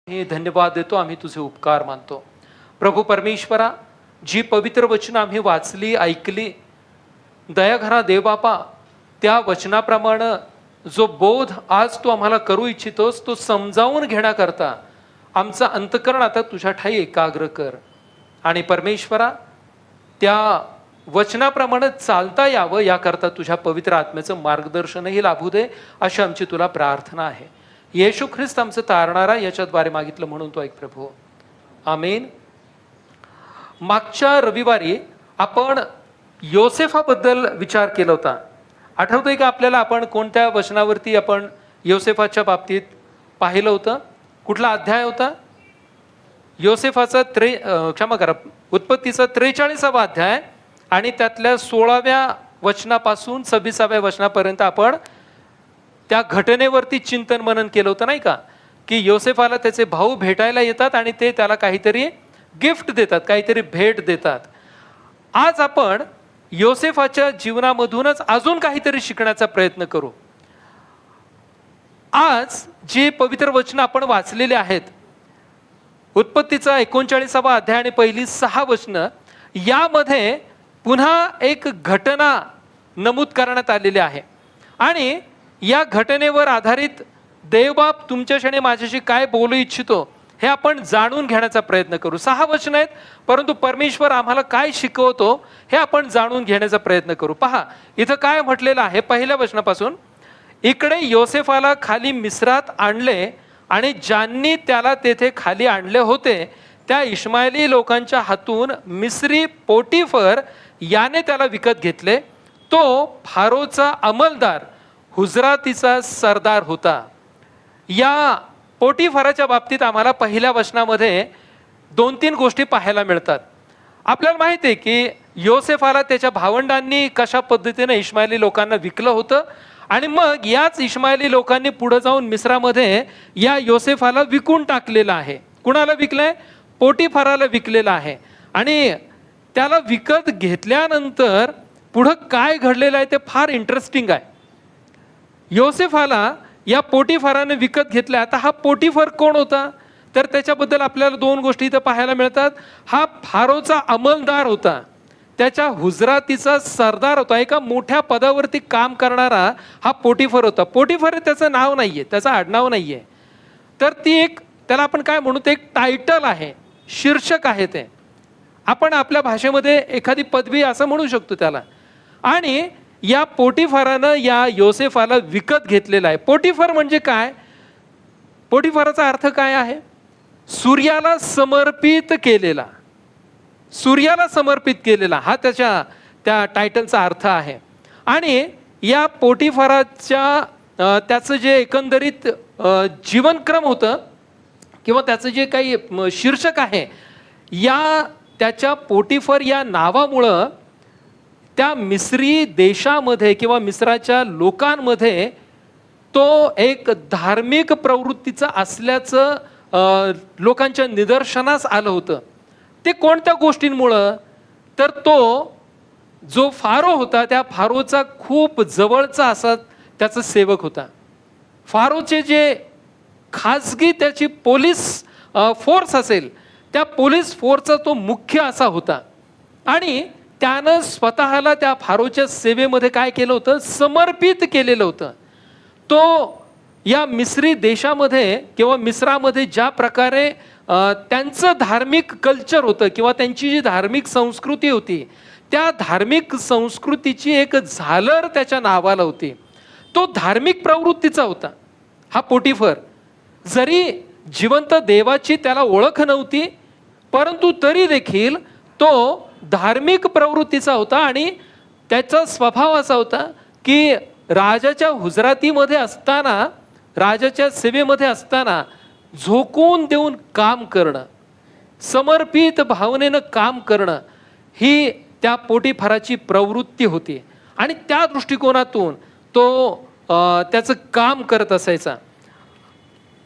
हे धन्यवाद देतो, आम्ही तुझे उपकार मानतो. प्रभू परमेश्वरा, जी पवित्र वचन आम्ही वाचली ऐकली, दयाघरा देवबापा, त्या वचनाप्रमाणे जो बोध आज तू आम्हाला करू इच्छितोस तो समजावून घेण्याकरता आमचं अंतकरण आता तुझ्या ठाई एकाग्र कर. आणि परमेश्वरा, त्या वचनाप्रमाणे चालता यावं याकरता तुझ्या पवित्र आत्म्याचं मार्गदर्शनही लाभू दे, अशी आमची तुला प्रार्थना आहे. येशू ख्रिस्त आमचं तारणारा याच्याद्वारे मागितलं म्हणून तो ऐक प्रभू. आमेन. मागच्या रविवारी आपण योसेफाबद्दल विचार केला होता. आठवतंय का आपल्याला? आपण कोणत्या वचनावरती आपण योसेफाच्या बाबतीत पाहिलं होतं? कुठला अध्याय होता? योसेफाचा क्षमा करा, उत्पत्तीचा 43वा अध्याय आणि त्यातल्या 16व्या वचनापासून 26व्या वचनापर्यंत आपण त्या घटनेवरती चिंतन मनन केलं होतं, नाही का? की योसेफाला त्याचे भाऊ भेटायला येतात आणि ते त्याला काहीतरी गिफ्ट देतात, काहीतरी भेट देतात. आज आपण योसेफाच्या जीवनामधूनच अजून काहीतरी शिकण्याचा प्रयत्न करू. आज जे पवित्र वचन आपण वाचलेले आहेत, उत्पत्तीचा 39वा अध्याय आणि पहिली 6 वचनं, यामध्ये पुन्हा एक घटना नमूद करण्यात आलेली आहे. आणि या घटनेवर आधारित देवबाप तुमच्याशी माझ्याशी काय बोलू इच्छितो हे आपण जाणून घेण्याचा प्रयत्न करू. 6 वचन आहेत, परंतु परमेश्वर आम्हाला काय शिकवतो हे आपण जाणून घेण्याचा प्रयत्न करू. पहा, इथं काय म्हटलेलं आहे पहिल्या वचनापासून. इकडे योसेफाला खाली मिस्रात आणले आणि ज्यांनी त्याला तेथे खाली आणले होते त्या इश्माएली लोकांच्या हातून मिस्री पोटीफर याने त्याला विकत घेतले. तो फारोचा अंमलदार हुजरातीचा सरदार होता. या पोटीफराच्या बाबतीत आम्हाला पहिल्या वचनामध्ये 2-3 गोष्टी पाहायला मिळतात. आपल्याला माहिती आहे की योसेफाला त्याच्या भावंडांनी कशा पद्धतीने इश्माएली लोकांना विकलं होतं आणि मग याच इश्माएली लोकांनी पुढे जाऊन मिस्रामध्ये या योसेफाला विकून टाकलेलं आहे. कुणाला विकलंय? पोटीफराला विकलेलं आहे. आणि त्याला विकत घेतल्यानंतर पुढं काय घडलेलं आहे ते फार इंटरेस्टिंग आहे. योसेफाला या पोटीफराने विकत घेतलं. आता हा पोटीफर कोण होता? तर त्याच्याबद्दल आपल्याला 2 गोष्टी इथं पाहायला मिळतात. हा फारोचा अंमलदार होता, त्याच्या हुजरातीचा सरदार होता, एका मोठ्या पदावरती काम करणारा हा पोटीफर होता. पोटीफर त्याचं नाव नाहीये, त्याचं आडनाव नाहीये, तर ती एक, त्याला आपण काय म्हणू, ते एक टायटल आहे, शीर्षक आहे. ते आपण आपल्या भाषेमध्ये एखादी पदवी असं म्हणू शकतो त्याला. आणि या पोटीफरानं या योसेफाला विकत घेतलेला आहे. पोटीफर म्हणजे काय? पोटीफराचा अर्थ काय आहे? सूर्याला समर्पित केलेला, सूर्याला समर्पित केलेला, हा त्या टायटलचा अर्थ आहे. आणि या पोटीफराच्या त्याचं जे एकंदरीत जीवनक्रम होतं किंवा त्याचं जे काही शीर्षक आहे, या त्याच्या पोटीफर या नावामुळं त्या मिस्री देशामध्ये किंवा मिस्राच्या लोकांमध्ये तो एक धार्मिक प्रवृत्तीचा असल्याचं लोकांच्या निदर्शनास आलं होतं. ते कोणत्या गोष्टींमुळं? तर तो जो फारो होता त्या फारोचा खूप जवळचा असा त्याचा सेवक होता. फारोचे जे खाजगी त्याची पोलीस फोर्स असेल, त्या पोलीस फोर्सचा तो मुख्य असा होता. आणि त्यानं स्वतःला त्या फारोच्या सेवेमध्ये काय केलं होतं? समर्पित केलेलं होतं. तो या मिस्री देशामध्ये किंवा मिस्रामध्ये ज्या प्रकारे त्यांचं धार्मिक कल्चर होतं किंवा त्यांची जी धार्मिक संस्कृती होती, त्या धार्मिक संस्कृतीची एक झालर त्याच्या नावाला होती. तो धार्मिक प्रवृत्तीचा होता हा पोटीफर. जरी जिवंत देवाची त्याला ओळख नव्हती, परंतु तरी देखील तो धार्मिक प्रवृत्तीचा होता. आणि त्याचा स्वभाव असा होता की राजाच्या हुजरातीमध्ये असताना, राजाच्या सेवेमध्ये असताना झोकून देऊन काम करणं, समर्पित भावनेनं काम करणं, ही त्या पोटीफराची प्रवृत्ती होती. आणि त्या दृष्टिकोनातून तो त्याचं काम करत असायचा.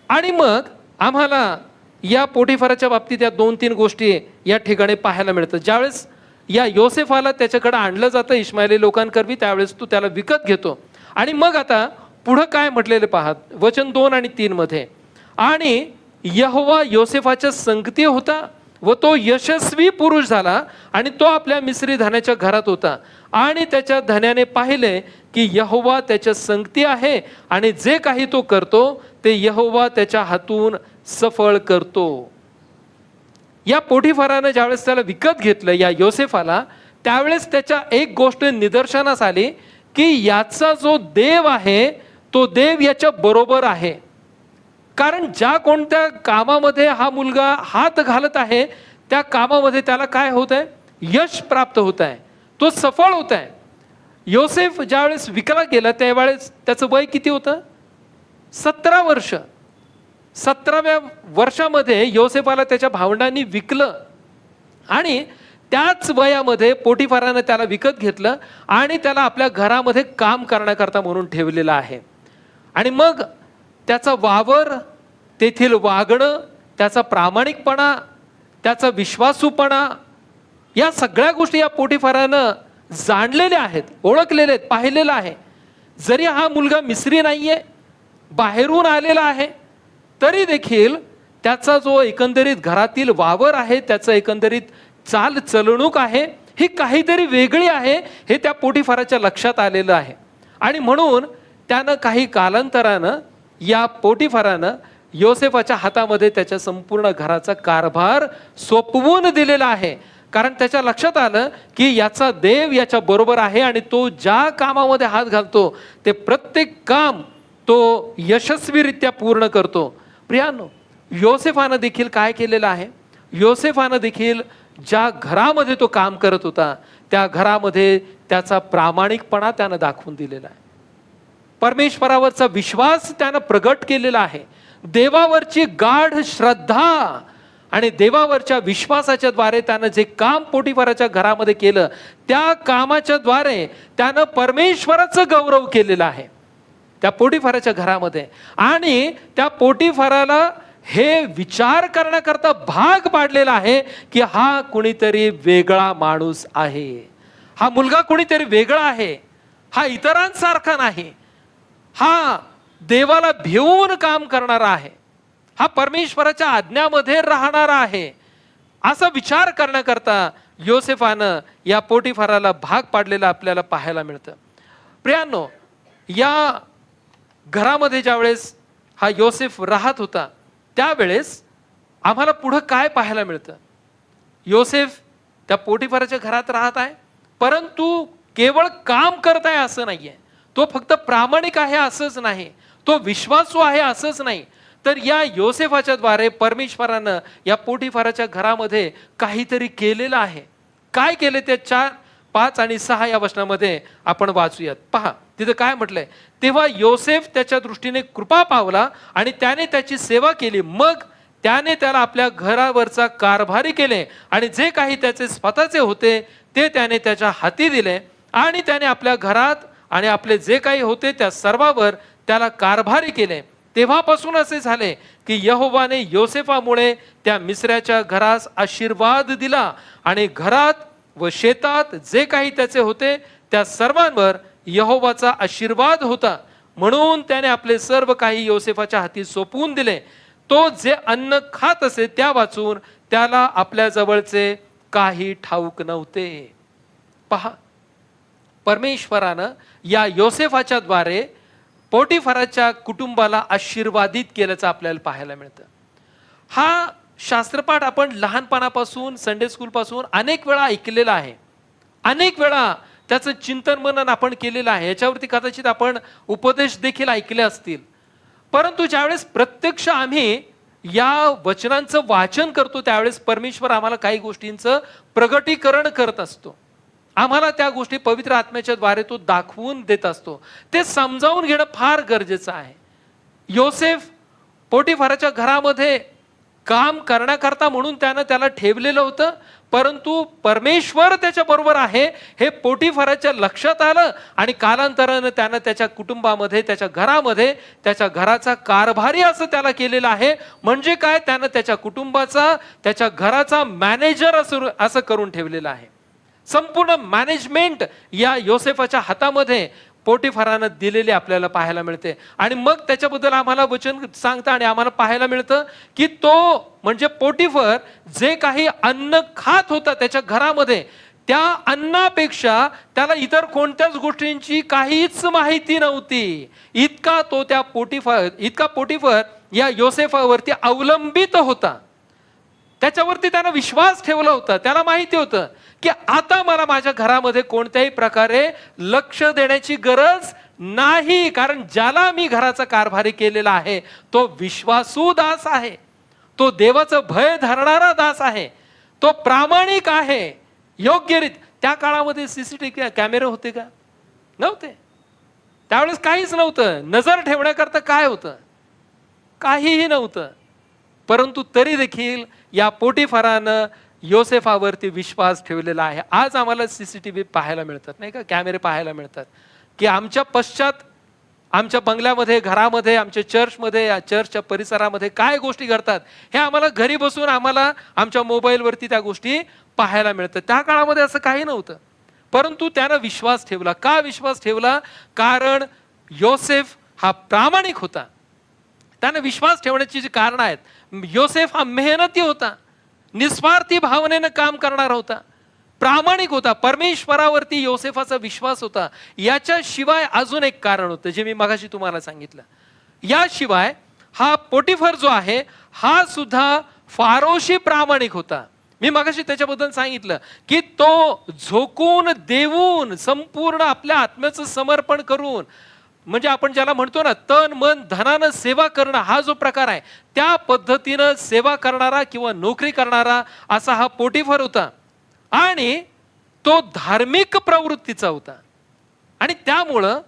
आणि मग आम्हाला या पोटीफराच्या बाबतीत या 2-3 गोष्टी या ठिकाणी पाहायला मिळतात. ज्यावेळेस या योसेफाला त्याच्याकडे आणलं जातं इश्माएली लोकांकरवी, त्यावेळेस तो त्याला विकत घेतो. आणि मग आता पुढं काय म्हटलेले पहा, वचन 2 आणि 3 मध्ये. आणि यहोवा योसेफाच्या संगती होता व तो यशस्वी पुरुष झाला आणि तो आपल्या मिस्री धनाच्या घरात होता. आणि त्याच्या धन्याने पाहिले की यहोवा त्याच्या संगती आहे आणि जे काही तो करतो ते यहोवा त्याच्या हातून सफळ करतो. या पोटिफरानं ज्यावेळेस त्याला विकत घेतलं या योसेफाला, त्यावेळेस त्याच्या एक गोष्ट निदर्शनास आली की याचा जो देव आहे तो देव याच्या बरोबर आहे. कारण ज्या कोणत्या कामामध्ये हा मुलगा हात घालत आहे त्या कामामध्ये त्याला काय होत आहे? यश प्राप्त होत आहे, तो सफळ होत आहे. योसेफ ज्यावेळेस विकला गेला त्यावेळेस त्याचं वय किती होतं? 17 वर्ष. 17व्या वर्षामध्ये योसेफाला त्याच्या भावंडांनी विकलं आणि त्याच वयामध्ये पोटिफरानं त्याला विकत घेतलं आणि त्याला आपल्या घरामध्ये काम करण्याकरता म्हणून ठेवलेलं आहे. आणि मग त्याचा वावर, तेथील वागणं, त्याचा प्रामाणिकपणा, त्याचा विश्वासूपणा, या सगळ्या गोष्टी या पोटिफरानं जाणलेल्या आहेत, ओळखलेले आहेत, पाहिलेलं आहे. जरी हा मुलगा मिस्री नाहीये, बाहेरून आलेला आहे, तरी देखील त्याचा जो एकंदरीत घरातील वावर आहे, त्याचं एकंदरीत चाल चलणूक आहे, ही काहीतरी वेगळी आहे हे त्या पोटिफराच्या लक्षात आलेलं आहे. आणि म्हणून त्यानं काही कालांतरानं या पोटिफरानं योसेफाच्या हातामध्ये त्याच्या संपूर्ण घराचा कारभार सोपवून दिलेला आहे. कारण त्याच्या लक्षात आलं की याचा देव याच्या बरोबर आहे आणि तो ज्या कामामध्ये हात घालतो ते प्रत्येक काम तो यशस्वीरित्या पूर्ण करतो. प्रियांनो, योसेफानं देखील काय केलेलं आहे? योसेफानं देखील ज्या घरामध्ये तो काम करत होता त्या घरामध्ये त्याचा प्रामाणिकपणा त्यानं दाखवून दिलेला आहे. परमेश्वरावरचा विश्वास त्यानं प्रगट केलेला आहे. देवावरची गाढ श्रद्धा आणि देवावरच्या विश्वासाच्या द्वारे त्यानं जे काम पोटिफराच्या घरामध्ये केलं त्या कामाच्या द्वारे त्यानं परमेश्वराचं गौरव केलेला आहे त्या पोटिफराच्या घरामध्ये. आणि त्या पोटिफराला हे विचार करण्याकरता भाग पाडलेला आहे की हा कुणीतरी वेगळा माणूस आहे, हा मुलगा कुणीतरी वेगळा आहे, हा इतरांसारखा नाही, हा देवाला भिवून काम करणारा आहे, हा परमेश्वराच्या आज्ञामध्ये राहणारा आहे, असा विचार करण्याकरता योसेफानं या पोटिफराला भाग पाडलेला आपल्याला पाहायला मिळतं. प्रियांनो, या घरामध्ये ज्यावेळेस हा योसेफ राहत होता त्यावेळेस आम्हाला पुढं काय पाहायला मिळतं? योसेफ त्या पोटिफराच्या घरात राहत आहे, परंतु केवळ काम करत आहे असं नाहीये, तो फक्त प्रामाणिक आहे असंच नाही, तो विश्वासू आहे असंच नाही, तर या योसेफाच्या द्वारे परमेश्वरानं या पोटिफराच्या घरामध्ये काहीतरी केलेलं आहे. काय केले ते 4, 5 आणि 6 या वचनामध्ये आपण वाचूयात. पहा तिथं काय म्हटलंय. तेव्हा योसेफ त्याच्या दृष्टीने कृपा पावला आणि त्याने त्याची सेवा केली. मग त्याने त्याला आपल्या घरावरचा कारभारी केले आणि जे काही त्याचे स्वतःचे होते ते त्याने त्याच्या हाती दिले आणि त्याने आपल्या घरात आणि आपले जे काही होते त्या सर्वावर त्याला कारभारी केले. तेव्हापासून असे झाले की यहोवाने योसेफामुळे त्या मिस्राच्या घरास आशीर्वाद दिला आणि घरात व शेतात जे काही त्याचे होते त्या सर्वांवर यहोवाचा आशीर्वाद होता. म्हणून त्याने आपले सर्व काही योसेफाच्या हाती सोपवून दिले. तो जे अन्न खात असे त्या वाचून त्याला आपल्या जवळचे काही ठाऊक नव्हते. पहा, परमेश्वरानं या योसेफाच्या द्वारे पोटिफराच्या कुटुंबाला आशीर्वादित केल्याचं आपल्याला पाहायला मिळतं. हा शास्त्रपाठ आपण लहानपणापासून संडे स्कूल पासून अनेक वेळा ऐकलेला आहे, अनेक वेळा त्याचं चिंतन मनन आपण केलेलं आहे, याच्यावरती कदाचित आपण उपदेश देखील ऐकले असतील. परंतु ज्यावेळेस प्रत्यक्ष आम्ही या वचनांचं वाचन करतो त्यावेळेस परमेश्वर आम्हाला काही गोष्टींचं प्रगटीकरण करत असतो, आम्हाला त्या गोष्टी पवित्र आत्म्याच्या द्वारे तो दाखवून देत असतो. ते समजावून घेणं फार गरजेचं आहे. योसेफ पोटिफराच्या घरामध्ये काम करण्याकरता म्हणून त्याला ठेवलेलं होतं, परंतु परमेश्वर त्याच्या बरोबर आहे हे पोटिफराच्या लक्षात आलं आणि कालांतरानं त्यानं त्याच्या कुटुंबामध्ये, त्याच्या घरामध्ये, त्याच्या घराचा कारभारी असं त्याला केलेलं आहे. म्हणजे काय, त्यानं त्याच्या कुटुंबाचा, त्याच्या घराचा मॅनेजर असं करून ठेवलेलं आहे. संपूर्ण मॅनेजमेंट या योसेफाच्या हातामध्ये पोटिफरानं दिलेली आपल्याला पाहायला मिळते. आणि मग त्याच्याबद्दल आम्हाला वचन सांगतं आणि आम्हाला पाहायला मिळतं की तो म्हणजे पोटिफर जे काही अन्न खात होता त्याच्या घरामध्ये, त्या अन्नापेक्षा त्याला इतर कोणत्याच गोष्टींची काहीच माहिती नव्हती. इतका पोटिफर या योसेफावरती अवलंबित होता. त्याच्यावरती त्यानं विश्वास ठेवला होता. त्याला माहिती होतं की आता मला माझ्या घरामध्ये कोणत्याही प्रकारे लक्ष देण्याची गरज नाही, कारण ज्याला मी घराचा कारभारी केलेला आहे तो विश्वासू दास आहे, तो देवाचं भय धरणारा दास आहे, तो प्रामाणिक आहे. योग्यरीत त्या काळामध्ये सीसीटीव्ही कॅमेरे होते का? नव्हते. त्यावेळेस काहीच नव्हतं. नजर ठेवण्याकरता काय होतं? काहीही नव्हतं. परंतु तरी देखील या पोटिफरानं योसेफावरती विश्वास ठेवलेला आहे. आज आम्हाला सीसीटीव्ही पाहायला मिळतात, नाही का, कॅमेरे पाहायला मिळतात की आमच्या पश्चात, आमच्या बंगल्यामध्ये, घरामध्ये, आमच्या चर्चमध्ये, या चर्चच्या परिसरामध्ये काय गोष्टी घडतात हे आम्हाला घरी बसून आम्हाला आमच्या मोबाईलवरती त्या गोष्टी पाहायला मिळतात. त्या काळामध्ये असं काही नव्हतं. परंतु त्यानं विश्वास ठेवला. का विश्वास ठेवला? कारण योसेफ हा प्रामाणिक होता. त्यानं विश्वास ठेवण्याची जी कारण आहेत, योसेफ हा मेहनती होता, निस्वार्थी भावनेनं काम करणारा होता, प्रामाणिक होता. परमेश्वरावरती योसेफाचा विश्वास होता. याच्याशिवाय अजून एक कारण होतं जे मी मगाशी तुम्हाला सांगितलं. याशिवाय हा पोटिफर जो आहे हा सुद्धा फारोशी प्रामाणिक होता. मी मगाशी त्याच्याबद्दल सांगितलं की तो झोकून देऊन, संपूर्ण आपल्या आत्म्याचं समर्पण करून, म्हणजे आपण ज्याला म्हणतो ना तन मन धनानं सेवा करणं, हा जो प्रकार आहे त्या पद्धतीनं सेवा करणारा किंवा नोकरी करणारा असा हा पोटिफर होता. आणि तो धार्मिक प्रवृत्तीचा होता. आणि त्यामुळं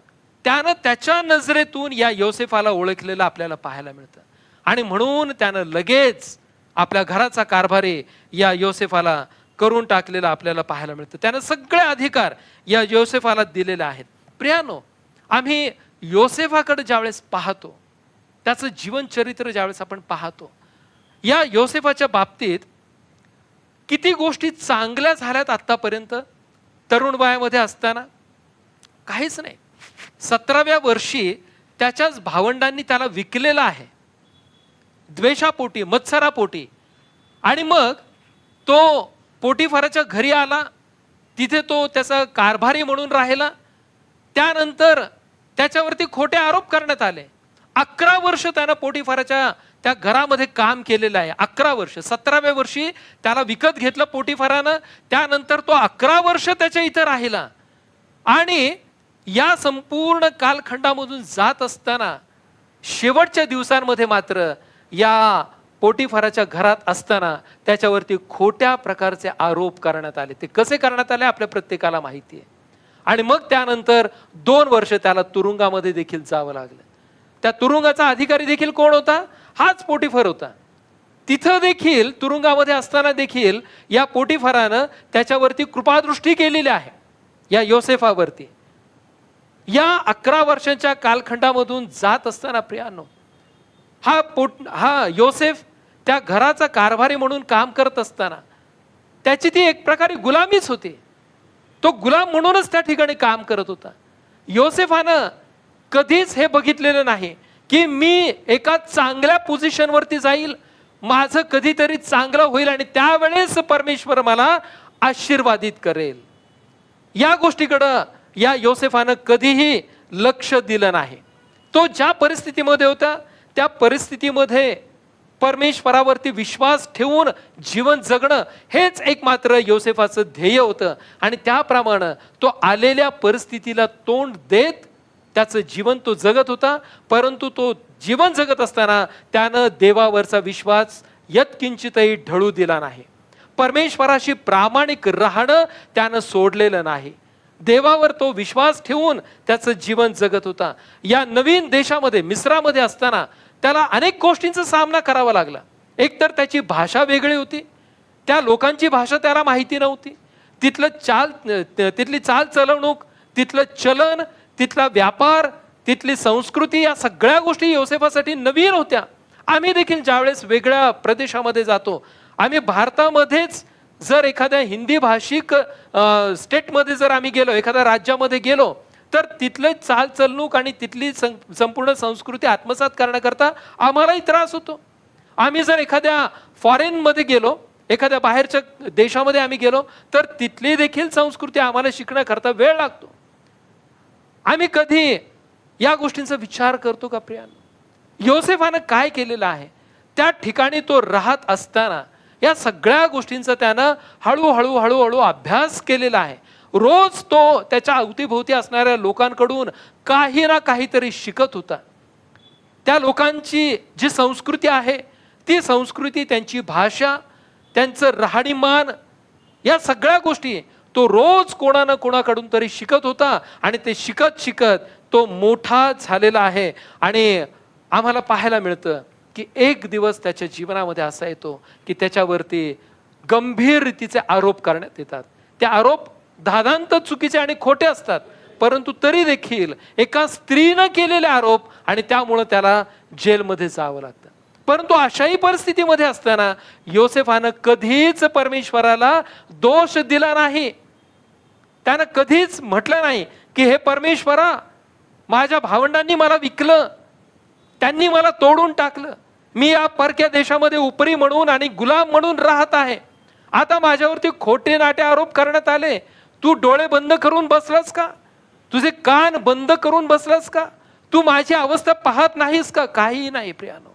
त्यानं त्याच्या नजरेतून या योसेफाला ओळखलेलं आपल्याला पाहायला मिळतं. आणि म्हणून त्यानं लगेच आपल्या घराचा कारभारी या योसेफाला करून टाकलेला आपल्याला पाहायला मिळतं. त्यानं सगळे अधिकार या योसेफाला दिलेले आहेत. प्रियानो, आम्ही योसेफाकडे ज्यावेळेस पाहतो, त्याचं जीवनचरित्र ज्यावेळेस आपण पाहतो, या योसेफाच्या बाबतीत किती गोष्टी चांगल्या झाल्यात आतापर्यंत. तरुण वयामध्ये असताना काहीच नाही. 17व्या वर्षी त्याच्याच भावंडांनी त्याला विकलेला आहे, द्वेषापोटी, मत्सरापोटी. आणि मग तो पोटिफराच्या घरी आला, तिथे तो त्याचा कारभारी म्हणून राहिला. त्यानंतर त्याच्यावरती खोटे आरोप करण्यात आले. 11 वर्ष त्यानं पोटिफराच्या त्या घरामध्ये काम केलेलं आहे. 11 वर्ष. 17व्या वर्षी त्याला विकत घेतलं पोटिफरानं. त्यानंतर तो 11 वर्ष त्याच्या इथं राहिला. आणि या संपूर्ण कालखंडामधून जात असताना शेवटच्या दिवसांमध्ये मात्र या पोटिफराच्या घरात असताना त्याच्यावरती खोट्या प्रकारचे आरोप करण्यात आले. ते कसे करण्यात आले आपल्या प्रत्येकाला माहिती आहे. आणि मग त्यानंतर 2 वर्ष त्याला तुरुंगामध्ये देखील जावं लागलं. त्या तुरुंगाचा अधिकारी देखील कोण होता? हाच पोटिफर होता. तिथं देखील तुरुंगामध्ये असताना देखील या पोटिफरानं त्याच्यावरती कृपादृष्टी केलेली आहे या योसेफावरती. या 11 वर्षांच्या कालखंडामधून जात असताना प्रियानो, हा योसेफ त्या घराचा कारभारी म्हणून काम करत असताना त्याची ती एक प्रकारे गुलामीच होती. तो गुलाम म्हणूनच त्या ठिकाणी काम करत होता. योसेफानं कधीच हे बघितलेलं नाही की मी एका चांगल्या पोझिशनवरती जाईल, माझं कधीतरी चांगलं होईल आणि त्यावेळेस परमेश्वर मला आशीर्वादित करेल. या गोष्टीकडं या योसेफानं कधीही लक्ष दिलं नाही. तो ज्या परिस्थितीमध्ये होता त्या परिस्थितीमध्ये परमेश्वरावरती विश्वास ठेवून जीवन जगणं हेच एक मात्र योसेफाचं ध्येय होतं. आणि त्याप्रमाणे तो आलेल्या परिस्थितीला तोंड देत त्याचं जीवन तो जगत होता. परंतु तो जीवन जगत असताना त्यानं देवावरचा विश्वास यत्किंचितही ढळू दिला नाही. परमेश्वराशी प्रामाणिक राहणं त्यानं सोडलेलं नाही. देवावर तो विश्वास ठेवून त्याचं जीवन जगत होता. या नवीन देशामध्ये मिस्रामध्ये असताना त्याला अनेक गोष्टींचा सामना करावा लागला. एकतर त्याची भाषा वेगळी होती, त्या लोकांची भाषा त्याला माहिती नव्हती, तिथली चाल चलवणूक, तिथलं चलन, तिथला व्यापार, तिथली संस्कृती, या सगळ्या गोष्टी योसेफासाठी नवीन होत्या. आम्ही देखील ज्यावेळेस वेगळ्या प्रदेशामध्ये जातो, आम्ही भारतामध्येच जर एखाद्या हिंदी भाषिक स्टेटमध्ये जर आम्ही गेलो, एखाद्या राज्यामध्ये गेलो, तर तिथले चालचलणूक आणि तिथली संपूर्ण संस्कृती आत्मसात करण्याकरता आम्हालाही त्रास होतो. आम्ही जर एखाद्या फॉरेनमध्ये गेलो, एखाद्या बाहेरच्या देशामध्ये आम्ही गेलो, तर तिथली देखील संस्कृती आम्हाला शिकण्याकरता वेळ लागतो. आम्ही कधी या गोष्टींचा विचार करतो का प्रियानो? योसेफानं काय केलेलं आहे? त्या ठिकाणी तो राहत असताना या सगळ्या गोष्टींचा त्यानं हळूहळू हळूहळू अभ्यास केलेला आहे. रोज तो त्याच्या अवतीभोवती असणाऱ्या लोकांकडून काही ना काहीतरी शिकत होता. त्या लोकांची जी संस्कृती आहे, ती संस्कृती, त्यांची भाषा, त्यांचं राहणीमान, या सगळ्या गोष्टी तो रोज कोणा ना कोणाकडून तरी शिकत होता. आणि ते शिकत शिकत तो मोठा झालेला आहे. आणि आम्हाला पाहायला मिळतं की एक दिवस त्याच्या जीवनामध्ये असा येतो की त्याच्यावरती गंभीर रीतीचे आरोप करण्यात येतात. ते आरोप धादांत चुकीचे आणि खोटे असतात, परंतु तरी देखील एका स्त्रीनं केलेले आरोप, आणि त्यामुळं त्याला जेलमध्ये जावं लागतं. परंतु अशाही परिस्थितीमध्ये असताना योसेफानं कधीच परमेश्वराला दोष दिला नाही. त्यानं कधीच म्हटलं नाही की हे परमेश्वरा, माझ्या भावंडांनी मला विकलं, त्यांनी मला तोडून टाकलं, मी या परक्या देशामध्ये उपरी म्हणून आणि गुलाम म्हणून राहत आहे, आता माझ्यावरती खोटे नाटे आरोप करण्यात आले, तू डोळे बंद करून बसलास का? तुझे कान बंद करून बसलास का? तू माझी अवस्था पाहत नाहीस का? काही नाही प्रियानो.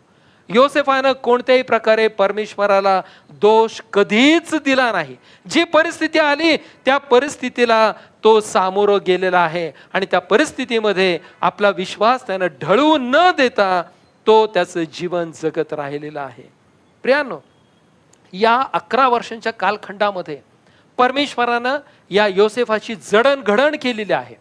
योसेफानं कोणत्याही प्रकारे परमेश्वराला दोष कधीच दिला नाही. जी परिस्थिती आली त्या परिस्थितीला तो सामोरं गेलेला आहे, आणि त्या परिस्थितीमध्ये आपला विश्वास त्यानं ढळून न देता तो त्याचं जीवन जगत राहिलेला आहे. प्रियानो, या 11 वर्षांच्या कालखंडामध्ये परमेश्वरानं या योसेफाची जडणघडण केलेली आहे.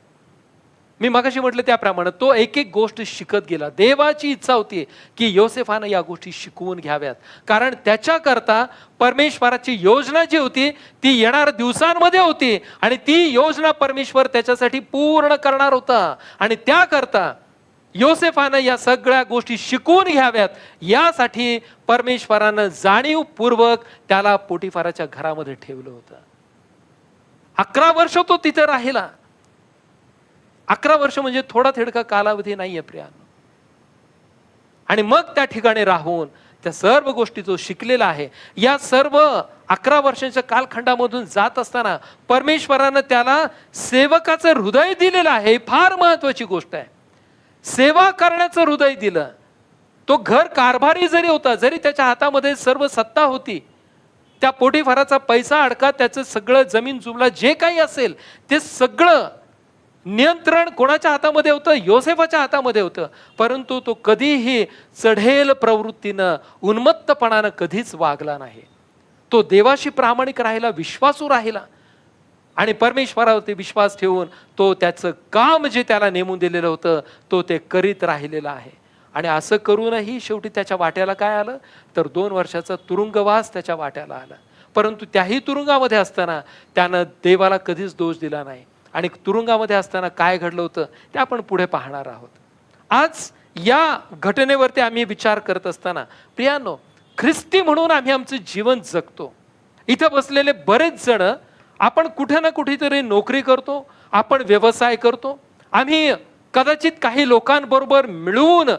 मी मगाशी म्हटलं त्याप्रमाणे तो एक एक गोष्ट शिकत गेला. देवाची इच्छा होती की योसेफानं या गोष्टी शिकवून घ्याव्यात, कारण त्याच्याकरता परमेश्वराची योजना जी होती ती येणाऱ्या दिवसांमध्ये होती, आणि ती योजना परमेश्वर त्याच्यासाठी पूर्ण करणार होता. आणि त्याकरता योसेफानं या सगळ्या गोष्टी शिकवून घ्याव्यात, यासाठी परमेश्वरानं जाणीवपूर्वक त्याला पोटिफाराच्या घरामध्ये ठेवलं होतं. 11 वर्ष तो तिथे राहिला. 11 वर्ष म्हणजे थोडा थिडका कालावधी नाहीये प्रियानो. आणि मग त्या ठिकाणी राहून त्या सर्व गोष्टी जो शिकलेला आहे, या सर्व 11 वर्षांच्या कालखंडामधून जात असताना परमेश्वरानं त्याला सेवकाचं हृदय दिलेलं आहे. फार महत्वाची गोष्ट आहे. सेवा करण्याचं हृदय दिलं. तो घर कारभारी जरी होता, जरी त्याच्या हातामध्ये सर्व सत्ता होती, त्या पोटिफाराचा पैसा अडका, त्याचं सगळं जमीन जुमला जे काही असेल ते सगळं नियंत्रण कोणाच्या हातामध्ये होतं? योसेफाच्या हातामध्ये होतं. परंतु तो कधीही चढेल प्रवृत्तीनं, उन्मत्तपणानं कधीच वागला नाही. तो देवाशी प्रामाणिक राहिला, विश्वासू राहिला, आणि परमेश्वरावरती विश्वास ठेवून तो त्याचं काम जे त्याला नेमून दिलेलं होतं तो ते करीत राहिलेला आहे. आणि असं करूनही शेवटी त्याच्या वाट्याला काय आलं तर 2 वर्षाचा तुरुंगवास त्याच्या वाट्याला आला. परंतु त्याही तुरुंगामध्ये असताना त्यानं देवाला कधीच दोष दिला नाही. आणि तुरुंगामध्ये असताना काय घडलं होतं ते आपण पुढे पाहणार आहोत. आज या घटनेवरती आम्ही विचार करत असताना प्रियानो, ख्रिस्ती म्हणून आम्ही आमचं जीवन जगतो. इथं बसलेले बरेच जण आपण कुठे ना कुठेतरी नोकरी करतो, आपण व्यवसाय करतो, आम्ही कदाचित काही लोकांबरोबर मिळून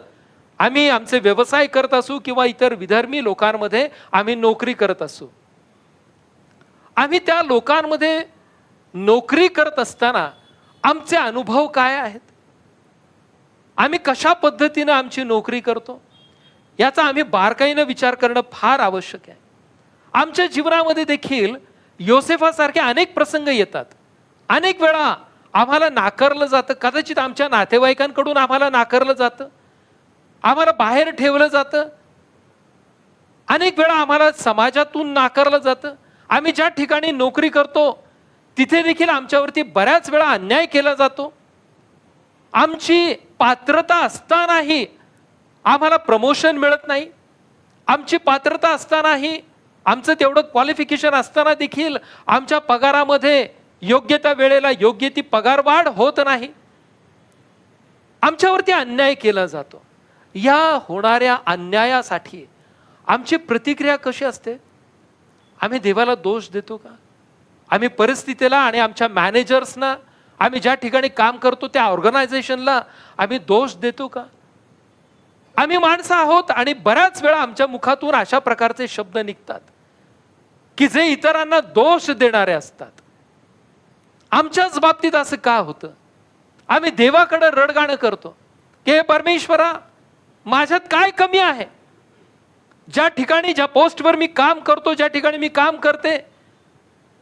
आम्ही आमचे व्यवसाय करत असू, किंवा इतर विधर्मी लोकांमध्ये आम्ही नोकरी करत असू. आम्ही त्या लोकांमध्ये नोकरी करत असताना आमचे अनुभव काय आहेत, आम्ही कशा पद्धतीने आमची नोकरी करतो, याचा आम्ही बारकाईने विचार करणं फार आवश्यक आहे. आमच्या जीवनामध्ये देखील योसेफासारखे अनेक प्रसंग येतात. अनेक वेळा आम्हाला नाकारलं जातं, कदाचित आमच्या नातेवाईकांकडून आम्हाला नाकारलं जातं, आम्हाला बाहेर ठेवलं जातं, अनेक वेळा आम्हाला समाजातून नाकारलं जातं. आम्ही ज्या ठिकाणी नोकरी करतो तिथे देखील आमच्यावरती बऱ्याच वेळा अन्याय केला जातो. आमची पात्रता असतानाही आम्हाला प्रमोशन मिळत नाही. आमची पात्रता असतानाही, आमचं तेवढं क्वालिफिकेशन असताना देखील आमच्या पगारामध्ये योग्य त्या वेळेला योग्य ती पगारवाढ होत नाही. आमच्यावरती अन्याय केला जातो. या होणाऱ्या अन्यायासाठी आमची प्रतिक्रिया कशी असते? आम्ही देवाला दोष देतो का? आम्ही परिस्थितीला आणि आमच्या मॅनेजर्सना आम्ही ज्या ठिकाणी काम करतो त्या ऑर्गनायझेशनला आम्ही दोष देतो का? आम्ही माणसं आहोत आणि बऱ्याच वेळा आमच्या मुखातून अशा प्रकारचे शब्द निघतात की जे इतरांना दोष देणारे असतात. आमच्याच बाबतीत असं का होतं? आम्ही देवाकडे रडगाणं करतो की हे परमेश्वरा, माझ्यात काय कमी आहे? ज्या ठिकाणी, ज्या पोस्टवर मी काम करतो, ज्या ठिकाणी मी काम करते,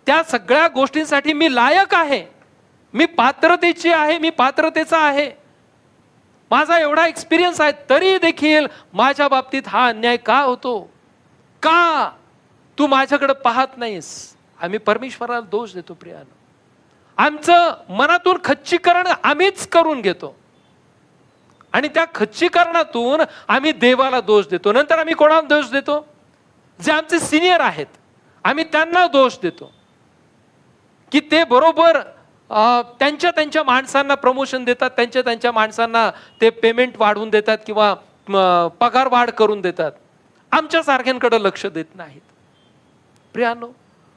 त्या सगळ्या गोष्टींसाठी मी लायक आहे, मी पात्रतेची आहे, मी पात्रतेचा आहे, माझा एवढा एक्सपिरियन्स आहे, तरी देखील माझ्या बाबतीत हा अन्याय का होतो? का तू माझ्याकडे पाहत नाहीस? आम्ही परमेश्वराला दोष देतो. प्रियानो, आमचं मनातून खच्चीकरण आम्हीच करून घेतो आणि त्या खच्चीकरणातून आम्ही देवाला दोष देतो. नंतर आम्ही कोणाला दोष देतो? जे आमचे सिनियर आहेत, आम्ही त्यांना दोष देतो की ते बरोबर त्यांच्या त्यांच्या माणसांना प्रमोशन देतात, त्यांच्या त्यांच्या माणसांना ते पेमेंट वाढवून देतात किंवा पगार वाढ करून देतात, आमच्या सारख्यांकडे लक्ष देत नाहीत. प्रियानो,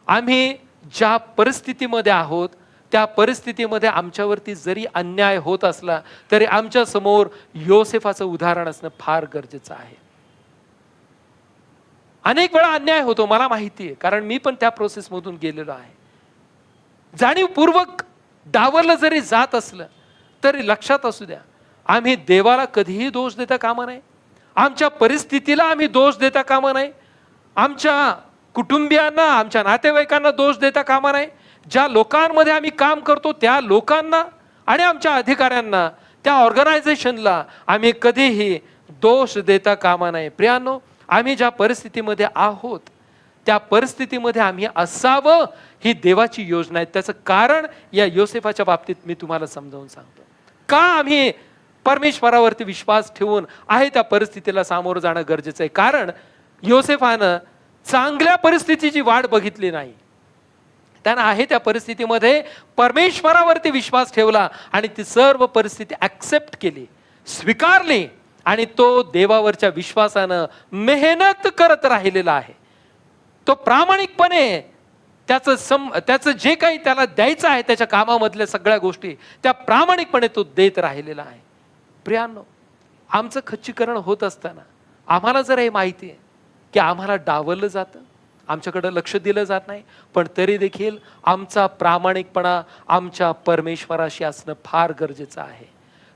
आम्ही ज्या परिस्थितीमध्ये आहोत त्या परिस्थितीमध्ये आमच्यावरती जरी अन्याय होत असला तरी आमच्या समोर योसेफाचं उदाहरण असणं फार गरजेचं आहे. अनेक वेळा अन्याय होतो, मला माहिती आहे, कारण मी पण त्या प्रोसेसमधून गेलेलो आहे. जाणीवपूर्वक डावरलं जरी जात असलं तरी लक्षात असू द्या, आम्ही देवाला कधीही दोष देता कामा नये, आमच्या परिस्थितीला आम्ही दोष देता कामा नये, आमच्या कुटुंबियांना, आमच्या नातेवाईकांना दोष देता कामा नये, ज्या लोकांमध्ये आम्ही काम करतो त्या लोकांना आणि आमच्या अधिकाऱ्यांना, त्या ऑर्गनायझेशनला आम्ही कधीही दोष देता कामा नये. प्रियानो, आम्ही ज्या परिस्थितीमध्ये आहोत त्या परिस्थितीमध्ये आम्ही असावं ही देवाची योजना आहे. त्याचं कारण या योसेफाच्या बाबतीत मी तुम्हाला समजावून सांगतो. का आम्ही परमेश्वरावरती विश्वास ठेवून आहे त्या परिस्थितीला सामोरं जाणं गरजेचं आहे? कारण योसेफानं चांगल्या परिस्थितीची वाट बघितली नाही. त्यानं आहे त्या परिस्थितीमध्ये परमेश्वरावरती विश्वास ठेवला आणि ती सर्व परिस्थिती ऍक्सेप्ट केली, स्वीकारली आणि तो देवावरच्या विश्वासानं मेहनत करत राहिलेला आहे. तो प्रामाणिकपणे त्याचं जे काही त्याला द्यायचं आहे त्याच्या कामामधल्या सगळ्या गोष्टी त्या प्रामाणिकपणे तो देत राहिलेला आहे. प्रियांनो, आमचं खच्चीकरण होत असताना आम्हाला जर हे माहिती आहे की आम्हाला डावललं जातं, आमच्याकडे लक्ष दिलं जात नाही, पण तरी देखील आमचा प्रामाणिकपणा आमच्या परमेश्वराशी असणं फार गरजेचं आहे.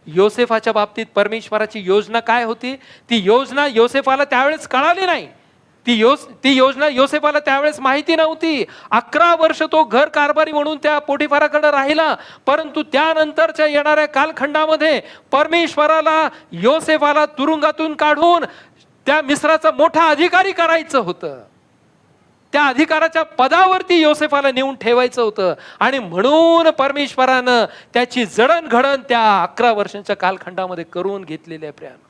योसेफाच्या बाबतीत परमेश्वराची योजना काय होती ती योजना योसेफाला त्यावेळेस कळाली नाही. ती योजना योसेफाला त्यावेळेस माहिती नव्हती. 11 वर्ष तो घर कारभारी म्हणून त्या पोटिफाराकडे राहिला, परंतु त्यानंतरच्या येणाऱ्या कालखंडामध्ये परमेश्वराला योसेफाला तुरुंगातून काढून त्या मिस्राचा मोठा अधिकारी करायचं होतं. त्या अधिकाराच्या पदावरती योसेफाला नेऊन ठेवायचं होतं आणि म्हणून परमेश्वरानं त्याची जडणघडण त्या 11 वर्षांच्या कालखंडामध्ये करून घेतलेली आहे. प्रियानो,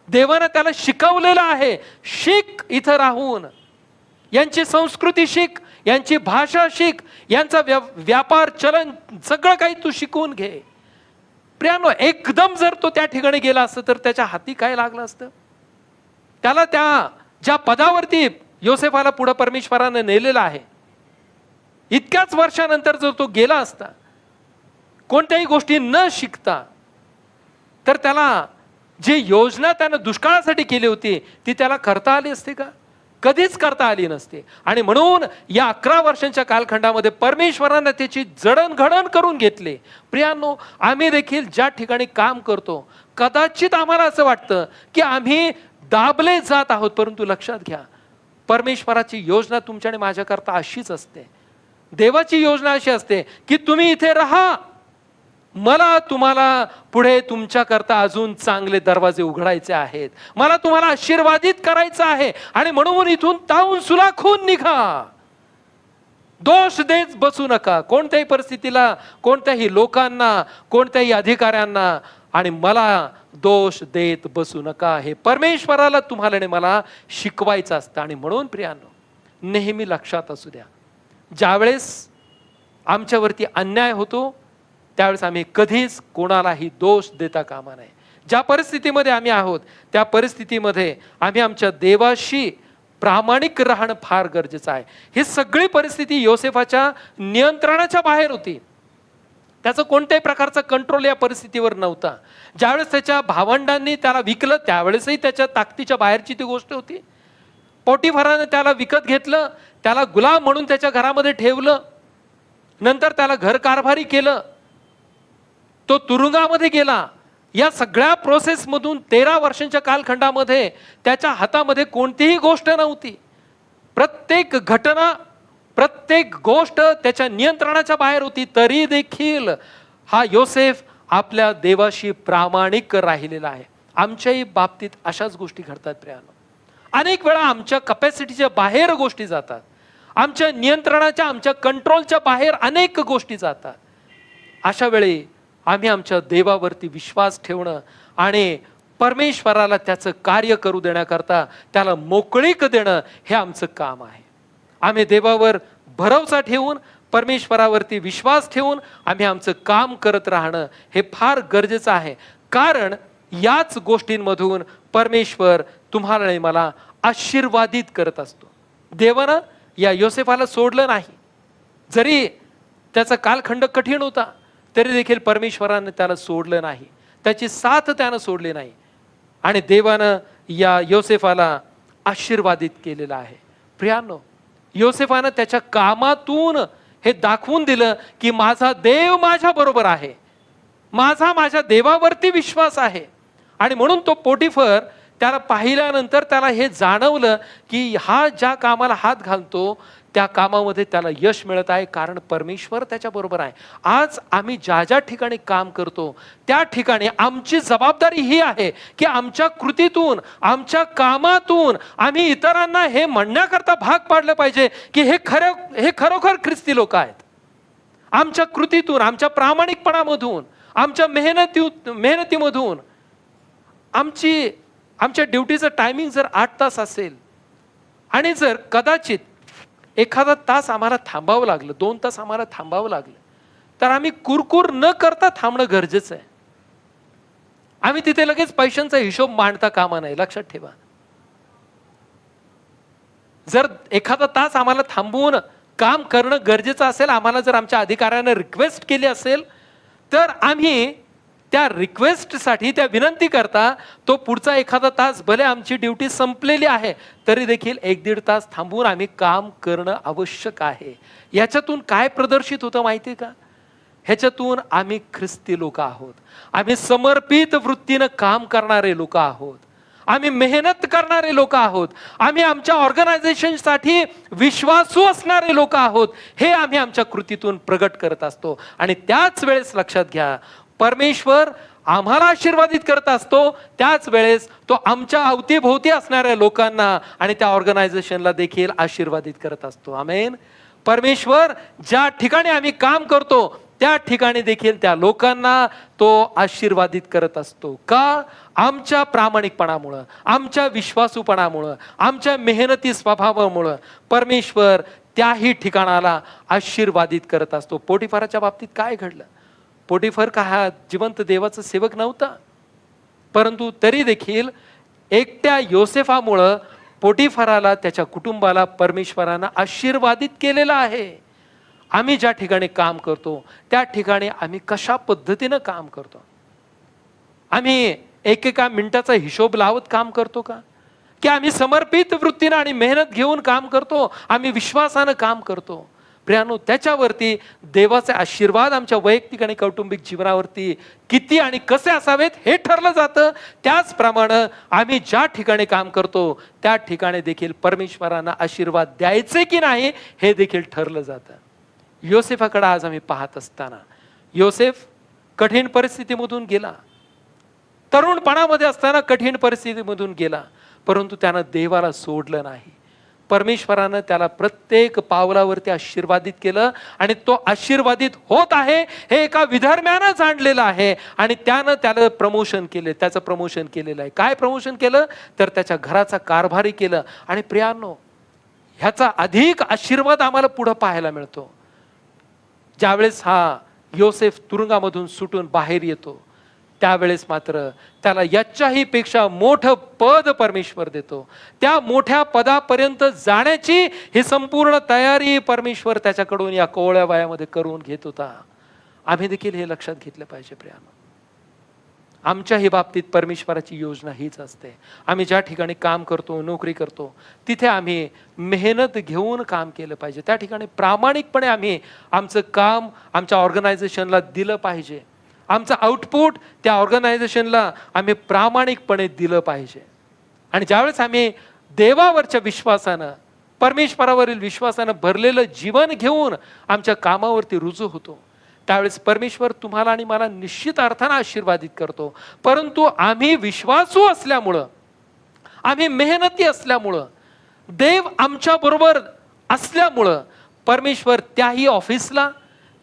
देवानं त्याला शिकवलेलं आहे, शिक इथं राहून, यांची संस्कृती शिक, यांची भाषा शिक, यांचा व्यापार चलन सगळं काही तू शिकून घे. प्रियानो, एकदम जर तो त्या ठिकाणी गेला असतं तर त्याच्या हाती काय लागलं असतं? त्याला त्या ज्या पदावरती योसेफाला पुढे परमेश्वराने नेलेला आहे, इतक्याच वर्षानंतर जर तो गेला असता कोणत्याही गोष्टी न शिकता, तर त्याला जी योजना त्यानं दुष्काळासाठी केली होती ती त्याला करता आली असते का? कधीच करता आली नसते. आणि म्हणून या 11 वर्षांच्या कालखंडामध्ये परमेश्वरानं त्याची जडणघडण करून घेतली. प्रियांनो, आम्ही देखील ज्या ठिकाणी काम करतो कदाचित आम्हाला असं वाटतं की आम्ही दाबले जात आहोत, परंतु लक्षात घ्या, परमेश्वराची योजना तुमच्या आणि माझ्याकरता अशीच असते. देवाची योजना अशी असते की तुम्ही इथे राहा, मला तुम्हाला पुढे तुमच्याकरता अजून चांगले दरवाजे उघडायचे आहेत, मला तुम्हाला आशीर्वादित करायचं आहे आणि म्हणून इथून तावून सुलाखून निघा. दोष देत बसू नका कोणत्याही परिस्थितीला, कोणत्याही लोकांना, कोणत्याही अधिकाऱ्यांना, आणि मला दोष देत बसू नका. हे परमेश्वराला तुम्हाला आणि मला शिकवायचं असतं. आणि म्हणून प्रियांनो, नेहमी लक्षात असू द्या, ज्यावेळेस आमच्यावरती अन्याय होतो त्यावेळेस आम्ही कधीच कोणालाही दोष देता कामा नये. ज्या परिस्थितीमध्ये आम्ही आहोत त्या परिस्थितीमध्ये आम्ही आमच्या देवाशी प्रामाणिक राहणं फार गरजेचं आहे. ही सगळी परिस्थिती योसेफाच्या नियंत्रणाच्या बाहेर होती. त्याचं कोणत्याही प्रकारचा कंट्रोल या परिस्थितीवर नव्हता. ज्यावेळेस त्याच्या भावंडांनी त्याला विकलं त्यावेळेसही त्याच्या ताकदीच्या बाहेरची ती गोष्ट होती. पोटिफराने त्याला विकत घेतलं, त्याला गुलाम म्हणून त्याच्या घरामध्ये ठेवलं, नंतर त्याला घर कारभारी केलं, तो तुरुंगामध्ये गेला. या सगळ्या प्रोसेसमधून 13 वर्षांच्या कालखंडामध्ये त्याच्या हातामध्ये कोणतीही गोष्ट नव्हती. प्रत्येक घटना, प्रत्येक गोष्ट त्याच्या नियंत्रणाच्या बाहेर होती. तरी देखील हा योसेफ आपल्या देवाशी प्रामाणिक राहिलेला आहे. आमच्याही बाबतीत अशाच गोष्टी घडतात प्रियानो. अनेक वेळा आमच्या कपॅसिटीच्या बाहेर गोष्टी जातात, आमच्या नियंत्रणाच्या, आमच्या कंट्रोलच्या बाहेर अनेक गोष्टी जातात. अशा वेळी आम्ही आमच्या देवावरती विश्वास ठेवणं आणि परमेश्वराला त्याचं कार्य करू देण्याकरता त्याला मोकळीक देणं हे आमचं काम आहे. आम्ही देवावर भरोसा ठेवून, परमेश्वरावरती विश्वास ठेवून आम्ही आमचं काम करत राहणं हे फार गरजेचं आहे. कारण याच गोष्टींमधून परमेश्वर तुम्हाला आणि मला आशीर्वादित करत असतो. देवानं या योसेफाला सोडलं नाही. जरी त्याचा कालखंड कठीण होता तरी देखील परमेश्वराने त्याला सोडलं नाही, त्याची साथ त्यानं सोडली नाही. आणि देवानं या योसेफाला आशीर्वादित केलेलं आहे. प्रियानो, योसेफानं त्याच्या कामातून हे दाखवून दिलं की माझा देव माझ्या बरोबर आहे, माझ्या देवावरती विश्वास आहे. आणि म्हणून तो पोटिफर त्याला पाहिल्यानंतर त्याला हे जाणवलं की हा ज्या कामाला हात घालतो त्या कामामध्ये त्याला यश मिळत आहे, कारण परमेश्वर त्याच्या बरोबर आहे. आज आम्ही ज्या ज्या ठिकाणी काम करतो त्या ठिकाणी आमची जबाबदारी ही आहे की आमच्या कृतीतून, आमच्या कामातून आम्ही इतरांना हे म्हणण्याकरता भाग पाडलं पाहिजे की हे खरोखर ख्रिस्ती लोक आहेत. आमच्या कृतीतून, आमच्या प्रामाणिकपणामधून, आमच्या मेहनतीमधून, आमच्या ड्युटीचं टायमिंग जर 8 तास असेल आणि जर कदाचित एखादा तास आम्हाला थांबावं लागलं, 2 तास आम्हाला थांबावं लागलं, तर आम्ही कुरकुर न करता थांबणं गरजेचं आहे. आम्ही तिथे लगेच पैशांचा हिशोब मांडता कामा नाही. लक्षात ठेवा, जर एखादा तास आम्हाला थांबवून काम करणं गरजेचं असेल, आम्हाला जर आमच्या अधिकाऱ्याने रिक्वेस्ट केली असेल, तर आम्ही त्या रिक्वेस्टसाठी, त्या विनंती करता तो पुढचा एखादा तास, भले आमची ड्युटी संपलेली आहे तरी देखील 1-1.5 तास थांबून आम्ही काम करणं आवश्यक आहे. याच्यातून काय प्रदर्शित होतं माहिती का? ह्याच्यातून आम्ही ख्रिस्ती लोक आहोत, आम्ही समर्पित वृत्तीनं काम करणारे लोक आहोत, आम्ही मेहनत करणारे लोक आहोत, आम्ही आमच्या ऑर्गनायझेशनसाठी विश्वासू असणारे लोक आहोत. हे आम्ही आमच्या कृतीतून प्रगट करत असतो. आणि त्याच वेळेस लक्षात घ्या, परमेश्वर आम्हाला आशीर्वादित करत असतो, त्याच वेळेस तो आमच्या अवतीभोवती असणाऱ्या लोकांना आणि त्या ऑर्गनायझेशनला देखील आशीर्वादित करत असतो. आमेन. परमेश्वर ज्या ठिकाणी आम्ही काम करतो त्या ठिकाणी देखील त्या लोकांना तो आशीर्वादित करत असतो. का? आमच्या प्रामाणिकपणामुळं, आमच्या विश्वासूपणामुळं, आमच्या मेहनती स्वभावामुळं परमेश्वर त्याही ठिकाणाला आशीर्वादित करत असतो. पोटिफराच्या बाबतीत काय घडलं? पोटिफर का हा जिवंत देवाचा सेवक नव्हता, परंतु तरी देखील एकट्या योसेफामुळं पोटिफराला, त्याच्या कुटुंबाला परमेश्वरानं आशीर्वादित केलेलं आहे. आम्ही ज्या ठिकाणी काम करतो त्या ठिकाणी आम्ही कशा पद्धतीनं काम करतो? आम्ही एकेका मिनिटाचा हिशोब लावत काम करतो का? की आम्ही समर्पित वृत्तीनं आणि मेहनत घेऊन काम करतो, आम्ही विश्वासानं काम करतो? प्रियानो, त्याच्यावरती देवाचे आशीर्वाद आमच्या वैयक्तिक आणि कौटुंबिक जीवनावरती किती आणि कसे असावेत हे ठरलं जातं. त्याचप्रमाणे आम्ही ज्या ठिकाणी काम करतो त्या ठिकाणी देखील परमेश्वरांना आशीर्वाद द्यायचे की नाही हे देखील ठरलं जातं. योसेफाकडे आज आम्ही पाहत असताना, योसेफ कठीण परिस्थितीमधून गेला, तरुणपणामध्ये असताना कठीण परिस्थितीमधून गेला, परंतु त्यानं देवाला सोडलं नाही. परमेश्वरानं त्याला प्रत्येक पावलावरती आशीर्वादित केलं आणि तो आशीर्वादित होत आहे हे एका विधर्म्यानं जाणलेलं आहे. आणि त्यानं त्याला प्रमोशन केले, त्याचं प्रमोशन केलेलं आहे. काय प्रमोशन केलं? तर त्याच्या घराचा कारभारी केलं. आणि प्रियांनो, ह्याचा अधिक आशीर्वाद आम्हाला पुढे पाहायला मिळतो ज्यावेळेस हा योसेफ तुरुंगामधून सुटून बाहेर येतो. त्यावेळेस मात्र त्याला याच्याही पेक्षा मोठं पद परमेश्वर देतो. त्या मोठ्या पदापर्यंत जाण्याची ही संपूर्ण तयारी परमेश्वर त्याच्याकडून या कोवळ्या वयामध्ये करून घेत होता. आम्ही देखील हे लक्षात घेतलं पाहिजे प्रियानो. आमच्याही बाबतीत परमेश्वराची योजना हीच असते. आम्ही ज्या ठिकाणी काम करतो, नोकरी करतो, तिथे आम्ही मेहनत घेऊन काम केलं पाहिजे. त्या ठिकाणी प्रामाणिकपणे आम्ही आमचं काम आमच्या ऑर्गनायझेशनला दिलं पाहिजे. आमचं आउटपुट त्या ऑर्गनायझेशनला आम्ही प्रामाणिकपणे दिलं पाहिजे. आणि ज्यावेळेस आम्ही देवावरच्या विश्वासानं, परमेश्वरावरील विश्वासानं भरलेलं जीवन घेऊन आमच्या कामावरती रुजू होतो, त्यावेळेस परमेश्वर तुम्हाला आणि मला निश्चित अर्थानं आशीर्वादित करतो. परंतु आम्ही विश्वासू असल्यामुळं, आम्ही मेहनती असल्यामुळं, देव आमच्या बरोबर असल्यामुळं परमेश्वर त्याही ऑफिसला,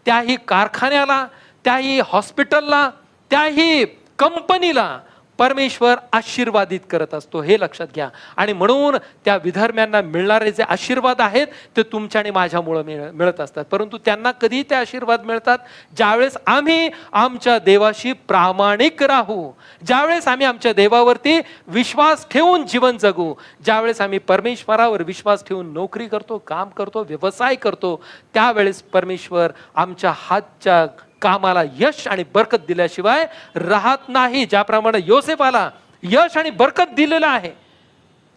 त्याही कारखान्याला, त्याही हॉस्पिटलला, त्याही कंपनीला परमेश्वर आशीर्वादित करत असतो. हे लक्षात घ्या. आणि म्हणून त्या विधर्म्यांना मिळणारे जे आशीर्वाद आहेत ते तुमच्या आणि माझ्यामुळं मिळत असतात. परंतु त्यांना कधी ते आशीर्वाद मिळतात? ज्यावेळेस आम्ही आमच्या देवाशी प्रामाणिक राहू, ज्यावेळेस आम्ही आमच्या देवावरती विश्वास ठेवून जीवन जगू, ज्यावेळेस आम्ही परमेश्वरावर विश्वास ठेवून नोकरी करतो, काम करतो, व्यवसाय करतो, त्यावेळेस परमेश्वर आमच्या हातच्या कामाला यश आणि बरकत दिल्याशिवाय राहत नाही. ज्याप्रमाणे योसेफाला यश आणि बरकत दिलेलं आहे,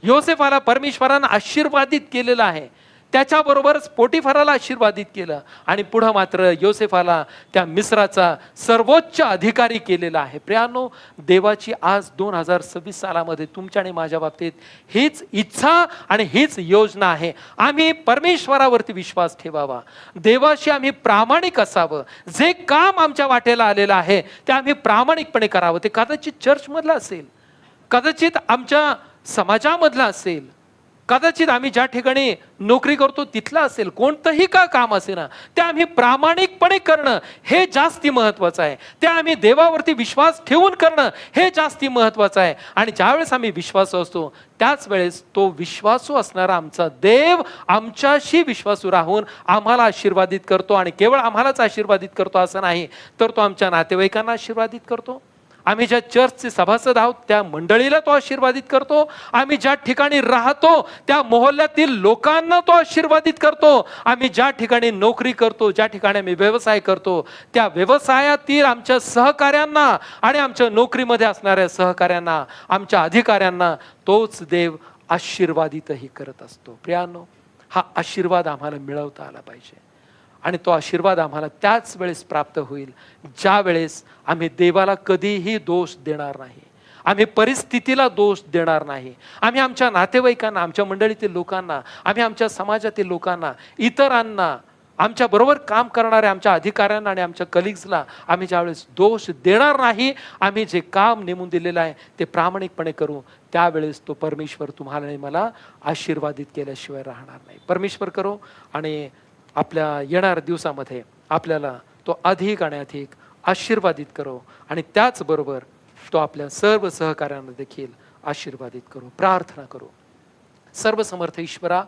योसेफाला परमेश्वरानं आशीर्वादित केलेलं आहे, त्याच्याबरोबरच पोटिफराला आशीर्वादित केलं आणि पुढं मात्र योसेफाला त्या मिस्राचा सर्वोच्च अधिकारी केलेला आहे. प्रियानो, देवाची आज 2026 सालामध्ये तुमच्या आणि माझ्या बाबतीत हीच इच्छा आणि हीच योजना आहे. आम्ही परमेश्वरावरती विश्वास ठेवावा, देवाशी आम्ही प्रामाणिक असावं. जे काम आमच्या वाटेला आलेलं आहे ते आम्ही प्रामाणिकपणे करावं. ते कदाचित चर्चमधलं असेल, कदाचित आमच्या समाजामधलं असेल, कदाचित आम्ही ज्या ठिकाणी नोकरी करतो तिथलं असेल, कोणतंही का काम असे ना, ते आम्ही प्रामाणिकपणे करणं हे जास्ती महत्वाचं आहे. ते आम्ही देवावरती विश्वास ठेवून करणं हे जास्ती महत्वाचं आहे. आणि ज्यावेळेस आम्ही विश्वासू असतो त्याच वेळेस तो विश्वासू असणारा आमचा देव आमच्याशी विश्वासू राहून आम्हाला आशीर्वादित करतो. आणि केवळ आम्हालाच आशीर्वादित करतो असं नाही, तर तो आमच्या नातेवाईकांना आशीर्वादित करतो. आम्ही ज्या चर्चचे सभासद आहोत त्या मंडळीला तो आशीर्वादित करतो. आम्ही ज्या ठिकाणी राहतो त्या मोहल्ल्यातील लोकांना तो आशीर्वादित करतो. आम्ही ज्या ठिकाणी नोकरी करतो, ज्या ठिकाणी आम्ही व्यवसाय करतो, त्या व्यवसायातील आमच्या सहकाऱ्यांना आणि आमच्या नोकरीमध्ये असणाऱ्या सहकाऱ्यांना, आमच्या अधिकाऱ्यांना तोच देव आशीर्वादितही करत असतो. प्रियानो, हा आशीर्वाद आम्हाला मिळवता आला पाहिजे. आणि तो आशीर्वाद आम्हाला त्याच वेळेस प्राप्त होईल ज्या वेळेस आम्ही देवाला कधीही दोष देणार नाही, आम्ही परिस्थितीला दोष देणार नाही, आम्ही आमच्या नातेवाईकांना, आमच्या मंडळीतील लोकांना, आम्ही आमच्या समाजातील लोकांना, इतरांना, आमच्या बरोबर काम करणाऱ्या आमच्या अधिकाऱ्यांना आणि आमच्या कलिग्सला आम्ही ज्यावेळेस दोष देणार नाही, आम्ही जे काम नेमून दिलेलं आहे ते प्रामाणिकपणे करू, त्यावेळेस तो परमेश्वर तुम्हाला आणि मला आशीर्वादित केल्याशिवाय राहणार नाही. परमेश्वर करो आणि आपल्या येणाऱ्या दिवसामध्ये आपल्याला तो अधिक आणि अधिक आशीर्वादित करो आणि त्याचबरोबर तो आपल्या सर्व सहकार्यांना देखील आशीर्वादित करो. प्रार्थना करू. सर्वसमर्थ ईश्वरा,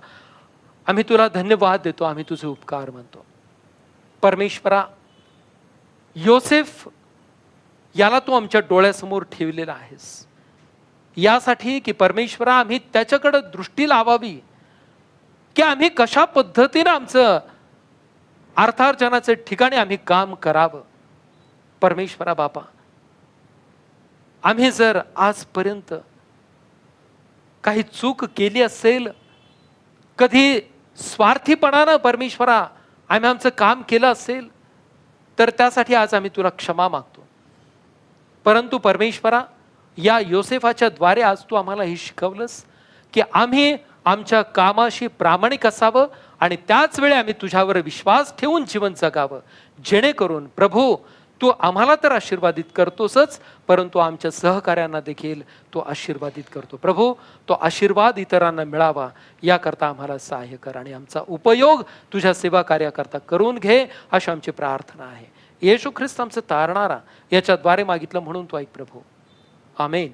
आम्ही तुला धन्यवाद देतो, आम्ही तुझे उपकार मानतो. परमेश्वरा, योसेफ याला तू आमच्या डोळ्यासमोर ठेवलेला आहेस यासाठी की परमेश्वरा आम्ही त्याच्याकडे दृष्टी लावावी की आम्ही कशा पद्धतीने आमचं अर्थार्जनाचे ठिकाणी आम्ही काम करावं. परमेश्वरा बापा, आम्ही जर आजपर्यंत काही चूक केली असेल, कधी स्वार्थीपणानं परमेश्वरा आम्ही आमचं काम केलं असेल, तर त्यासाठी आज आम्ही तुला क्षमा मागतो. परंतु परमेश्वरा, या योसेफाच्या द्वारे आज तू आम्हाला हे शिकवलंस की आम्ही आमच्या कामाशी प्रामाणिक असावं आणि त्याच वेळी आम्ही तुझ्यावर विश्वास ठेवून जीवन जगावं, जेणेकरून प्रभू तू आम्हाला तर आशीर्वादित करतोसच, परंतु आमच्या सहकार्यांना देखील तो आशीर्वादित करतो. प्रभू, तो आशीर्वाद इतरांना मिळावा याकरता आम्हाला सहाय्य कर आणि आमचा उपयोग तुझ्या सेवा कार्याकरता करून घे, अशी आमची प्रार्थना आहे. येशू ख्रिस्त आमचं तारणारा याच्याद्वारे मागितलं म्हणून तो ऐक प्रभू. आमेन.